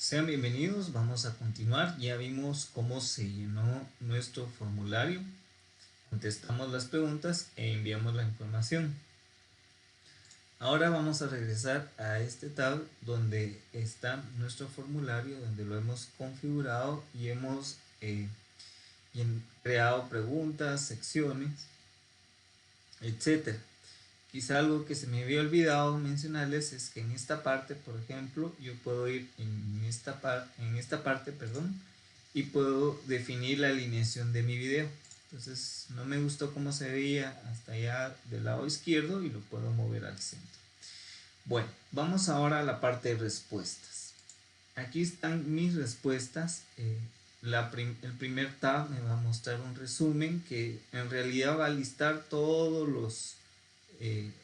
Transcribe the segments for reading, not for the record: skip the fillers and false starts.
Sean bienvenidos, vamos a continuar. Ya vimos cómo se llenó nuestro formulario, contestamos las preguntas e enviamos la información. Ahora vamos a regresar a este tab donde está nuestro formulario, donde lo hemos configurado y hemos creado preguntas, secciones, etcétera. Quizá algo que se me había olvidado mencionarles es que en esta parte, por ejemplo, yo puedo ir en esta parte, perdón, y puedo definir la alineación de mi video. Entonces no me gustó cómo se veía hasta allá del lado izquierdo y lo puedo mover al centro. Bueno, vamos ahora a la parte de respuestas. Aquí están mis respuestas. El primer tab me va a mostrar un resumen que en realidad va a listar todos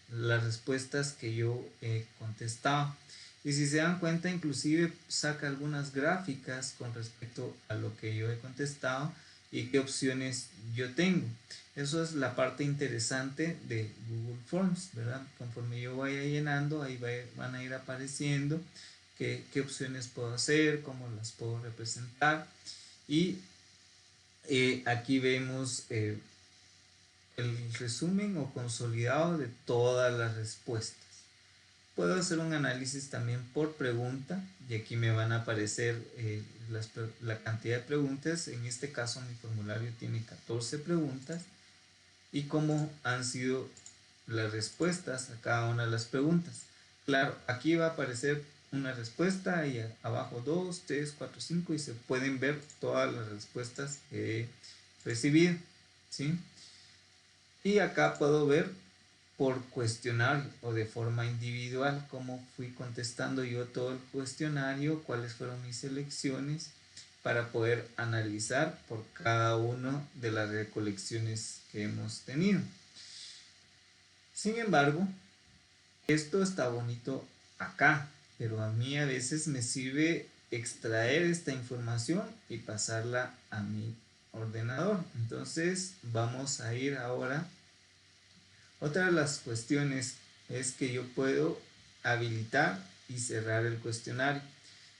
las respuestas que yo he contestado. Y si se dan cuenta, inclusive saca algunas gráficas con respecto a lo que yo he contestado y qué opciones yo tengo. Eso es la parte interesante de Google Forms, ¿verdad? Conforme yo vaya llenando, ahí van a ir apareciendo qué opciones puedo hacer, cómo las puedo representar. Y aquí vemos el resumen o consolidado de todas las respuestas. Puedo hacer un análisis también por pregunta y aquí me van a aparecer la cantidad de preguntas. En este caso mi formulario tiene 14 preguntas y cómo han sido las respuestas a cada una de las preguntas. Claro, aquí va a aparecer una respuesta y abajo 2, 3, 4, 5 y se pueden ver todas las respuestas que he recibido, ¿sí? Y acá puedo ver por cuestionario o de forma individual cómo fui contestando yo todo el cuestionario, cuáles fueron mis selecciones para poder analizar por cada una de las recolecciones que hemos tenido. Sin embargo, esto está bonito acá, pero a mí a veces me sirve extraer esta información y pasarla a mi ordenador. Entonces vamos a ir ahora. Otra de las cuestiones es que yo puedo habilitar y cerrar el cuestionario.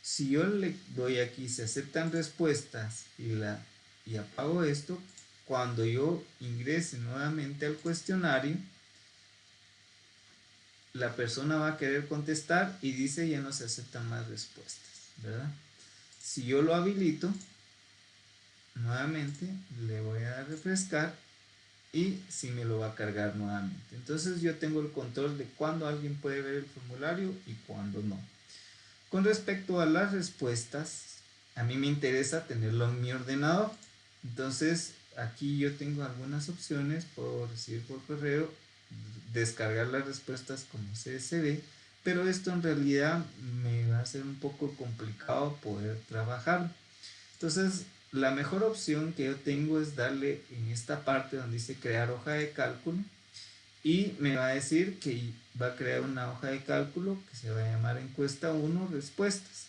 Si yo le doy aquí se aceptan respuestas y apago esto, cuando yo ingrese nuevamente al cuestionario, la persona va a querer contestar y dice ya no se aceptan más respuestas, ¿verdad? Si yo lo habilito, nuevamente le voy a dar refrescar y si me lo va a cargar nuevamente. Entonces yo tengo el control de cuándo alguien puede ver el formulario y cuándo no. Con respecto a las respuestas, a mí me interesa tenerlo en mi ordenador. Entonces aquí yo tengo algunas opciones. Puedo recibir por correo, descargar las respuestas como CSV, pero esto en realidad me va a ser un poco complicado poder trabajar. Entonces la mejor opción que yo tengo es darle en esta parte donde dice crear hoja de cálculo y me va a decir que va a crear una hoja de cálculo que se va a llamar encuesta 1 respuestas.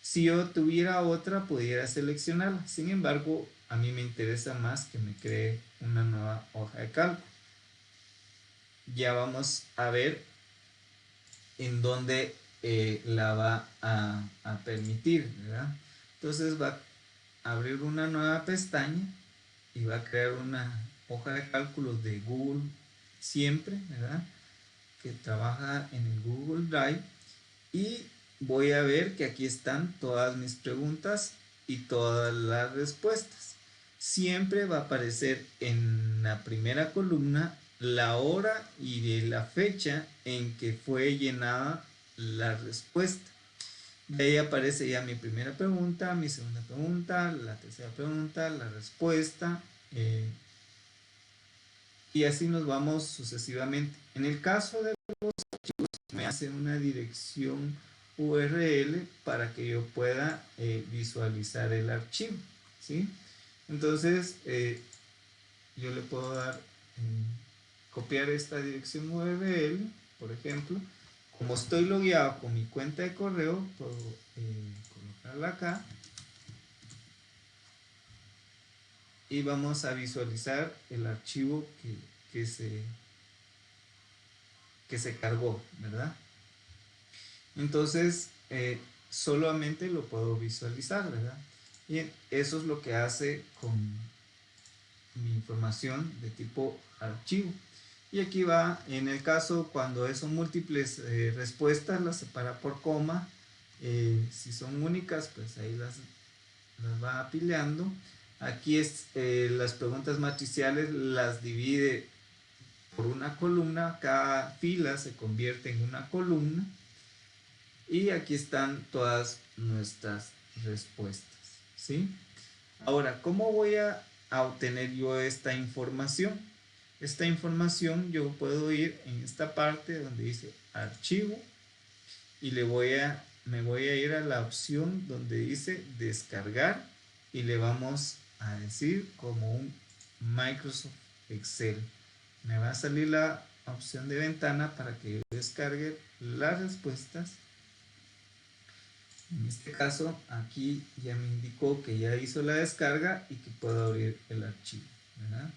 Si yo tuviera otra pudiera seleccionarla, sin embargo a mí me interesa más que me cree una nueva hoja de cálculo. Ya vamos a ver en dónde la va a permitir, ¿verdad? Entonces va a abrir una nueva pestaña y va a crear una hoja de cálculos de Google siempre, ¿verdad? Que trabaja en el Google Drive y voy a ver que aquí están todas mis preguntas y todas las respuestas. Siempre va a aparecer en la primera columna la hora y de la fecha en que fue llenada la respuesta. De ahí aparece ya mi primera pregunta, mi segunda pregunta, la tercera pregunta, la respuesta, y así nos vamos sucesivamente. En el caso de me hace una dirección URL para que yo pueda visualizar el archivo, ¿sí? Entonces yo le puedo dar copiar esta dirección URL, por ejemplo. Como estoy logueado con mi cuenta de correo, puedo colocarla acá y vamos a visualizar el archivo que se cargó, ¿verdad? Entonces solamente lo puedo visualizar, ¿verdad? Y eso es lo que hace con mi información de tipo archivo. Y aquí va, en el caso cuando son múltiples respuestas, las separa por coma. Si son únicas, pues ahí las va apilando. Aquí es las preguntas matriciales, las divide por una columna, cada fila se convierte en una columna. Y aquí están todas nuestras respuestas, ¿sí? Ahora, ¿cómo voy a obtener yo esta información? Esta información yo puedo ir en esta parte donde dice archivo y me voy a ir a la opción donde dice descargar y le vamos a decir como un Microsoft Excel. Me va a salir la opción de ventana para que yo descargue las respuestas. En este caso, aquí ya me indicó que ya hizo la descarga y que puedo abrir el archivo, ¿verdad?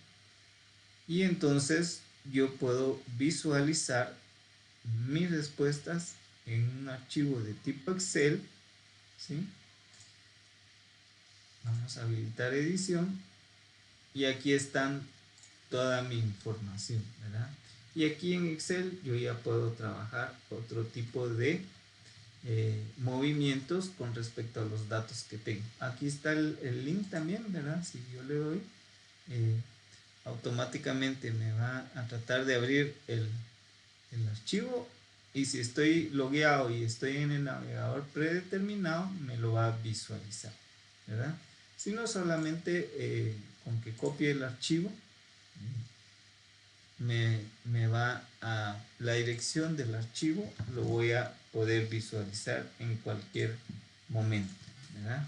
Y entonces yo puedo visualizar mis respuestas en un archivo de tipo Excel, ¿sí? Vamos a habilitar edición y aquí están toda mi información, ¿verdad? Y aquí en Excel yo ya puedo trabajar otro tipo de movimientos con respecto a los datos que tengo. Aquí está el link también, ¿verdad? Si yo le doy, automáticamente me va a tratar de abrir el archivo y si estoy logueado y estoy en el navegador predeterminado, me lo va a visualizar, ¿verdad? Si no, solamente con que copie el archivo, me va a la dirección del archivo, lo voy a poder visualizar en cualquier momento, ¿verdad?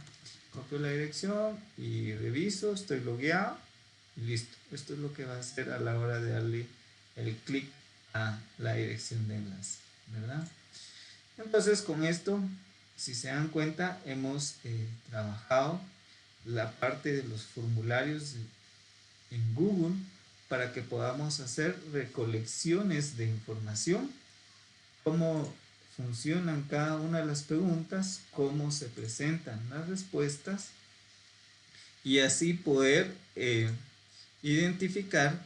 Copio la dirección y reviso, estoy logueado y listo. Esto es lo que va a hacer a la hora de darle el clic a la dirección de enlace, ¿verdad? Entonces con esto, si se dan cuenta, hemos trabajado la parte de los formularios en Google para que podamos hacer recolecciones de información, cómo funcionan cada una de las preguntas, cómo se presentan las respuestas y así poder identificar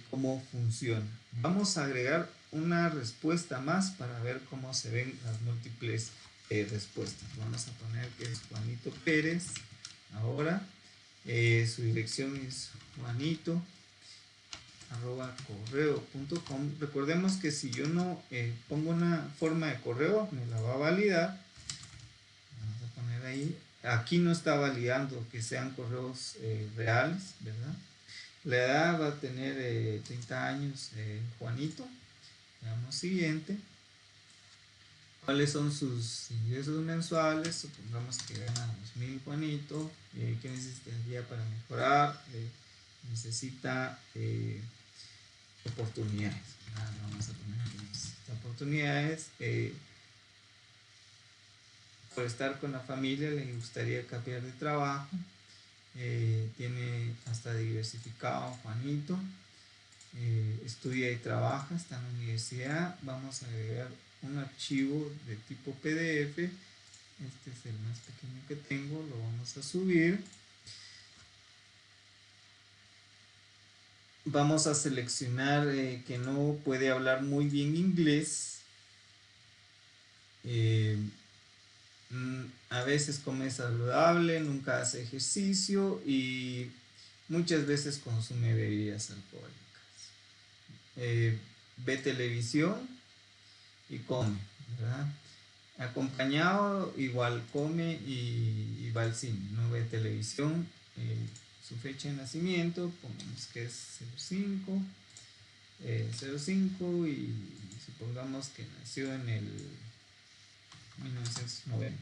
cómo funciona. Vamos a agregar una respuesta más para ver cómo se ven las múltiples respuestas. Vamos a poner que es Juanito Pérez. Ahora su dirección es juanito@correo.com. Recordemos que si yo no pongo una forma de correo, me la va a validar. Vamos a poner ahí. Aquí no está validando que sean correos reales, ¿verdad? La edad va a tener 30 años Juanito. Veamos siguiente. ¿Cuáles son sus ingresos mensuales? Supongamos que gana 2,000 Juanito. ¿Qué necesitaría para mejorar? Necesita oportunidades. Vamos a poner que necesita oportunidades. Por estar con la familia le gustaría cambiar de trabajo. Tiene hasta diversificado Juanito. Estudia y trabaja, está en la universidad. Vamos a agregar un archivo de tipo PDF. Este es el más pequeño que tengo, lo vamos a subir. Vamos a seleccionar que no puede hablar muy bien inglés. A veces come saludable, nunca hace ejercicio y muchas veces consume bebidas alcohólicas. Ve televisión y come, ¿verdad? Acompañado igual come y va al cine, no ve televisión. Su fecha de nacimiento, pongamos que es 05, 05 y supongamos que nació en el 1990.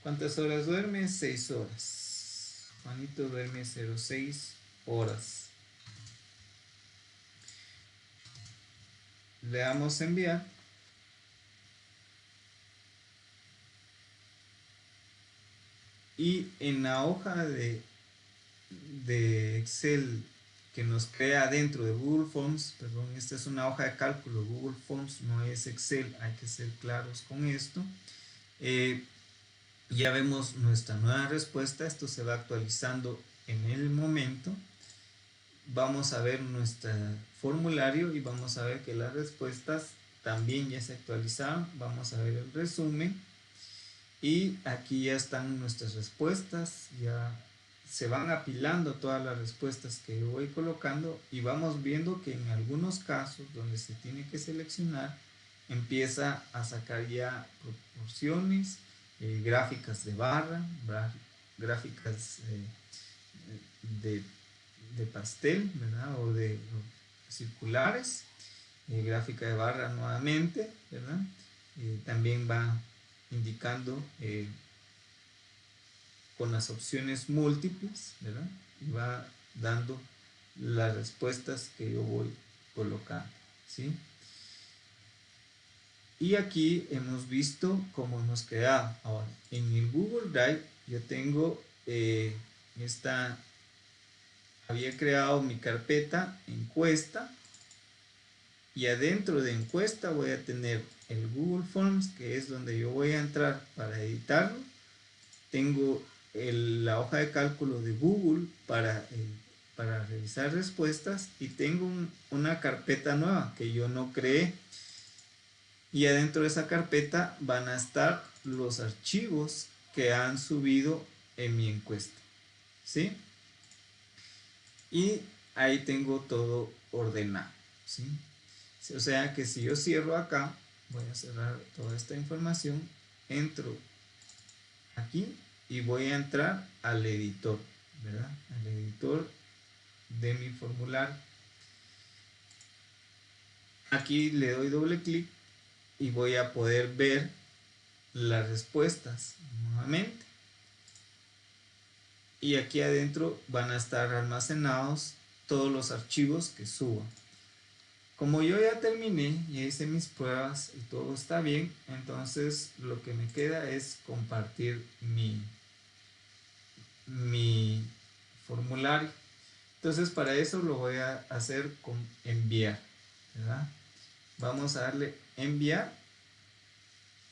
¿Cuántas horas duerme? 6 horas. Juanito duerme 06 horas. Le damos a enviar. Y en la hoja de Excel que nos crea dentro de Google Forms, perdón, esta es una hoja de cálculo, Google Forms no es Excel, hay que ser claros con esto. Eh, ya vemos nuestra nueva respuesta, esto se va actualizando en el momento. Vamos a ver nuestro formulario y vamos a ver que las respuestas también ya se actualizaron. Vamos a ver el resumen y aquí ya están nuestras respuestas, ya se van apilando todas las respuestas que yo voy colocando y vamos viendo que en algunos casos donde se tiene que seleccionar empieza a sacar ya proporciones, gráficas de barra, gráficas de, de pastel, ¿verdad? O circulares, gráfica de barra nuevamente, ¿verdad? También va indicando con las opciones múltiples, ¿verdad? Y va dando las respuestas que yo voy colocando, ¿sí? Y aquí hemos visto cómo hemos quedado. Ahora, en el Google Drive yo tengo había creado mi carpeta encuesta y adentro de encuesta voy a tener el Google Forms, que es donde yo voy a entrar para editarlo. Tengo la hoja de cálculo de Google para revisar respuestas y tengo una carpeta nueva que yo no creé. Y adentro de esa carpeta van a estar los archivos que han subido en mi encuesta, ¿sí? Y ahí tengo todo ordenado, ¿sí? O sea que si yo cierro acá, voy a cerrar toda esta información, entro aquí y voy a entrar al editor, ¿verdad? Al editor de mi formulario. Aquí le doy doble clic y voy a poder ver las respuestas nuevamente. Y aquí adentro van a estar almacenados todos los archivos que suba. Como yo ya terminé, ya hice mis pruebas y todo está bien, entonces lo que me queda es compartir mi formulario. Entonces para eso lo voy a hacer con enviar, ¿verdad? Vamos a darle enviar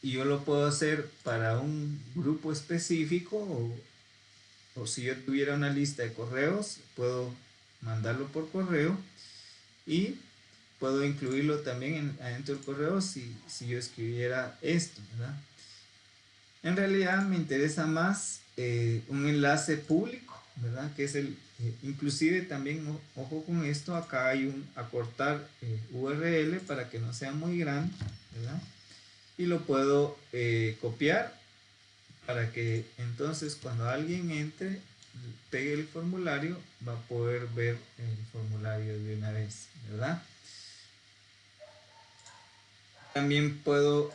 y yo lo puedo hacer para un grupo específico o si yo tuviera una lista de correos, puedo mandarlo por correo y puedo incluirlo también adentro del correo si yo escribiera esto, ¿verdad? En realidad me interesa más un enlace público, ¿verdad? Que es inclusive también, ojo con esto, acá hay un acortar URL para que no sea muy grande, ¿verdad? Y lo puedo copiar para que entonces cuando alguien entre, pegue el formulario, va a poder ver el formulario de una vez, ¿verdad? También puedo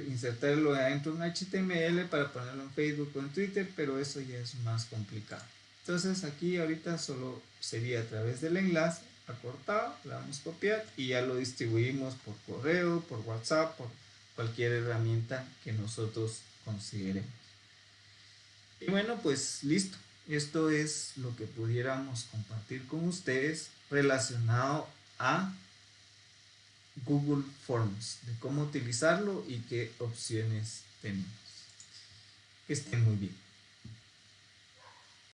insertarlo adentro de un HTML para ponerlo en Facebook o en Twitter, pero eso ya es más complicado. Entonces aquí ahorita solo sería a través del enlace acortado, le damos copiar y ya lo distribuimos por correo, por WhatsApp, por cualquier herramienta que nosotros consideremos. Y bueno, pues listo. Esto es lo que pudiéramos compartir con ustedes relacionado a Google Forms, de cómo utilizarlo y qué opciones tenemos. Que estén muy bien.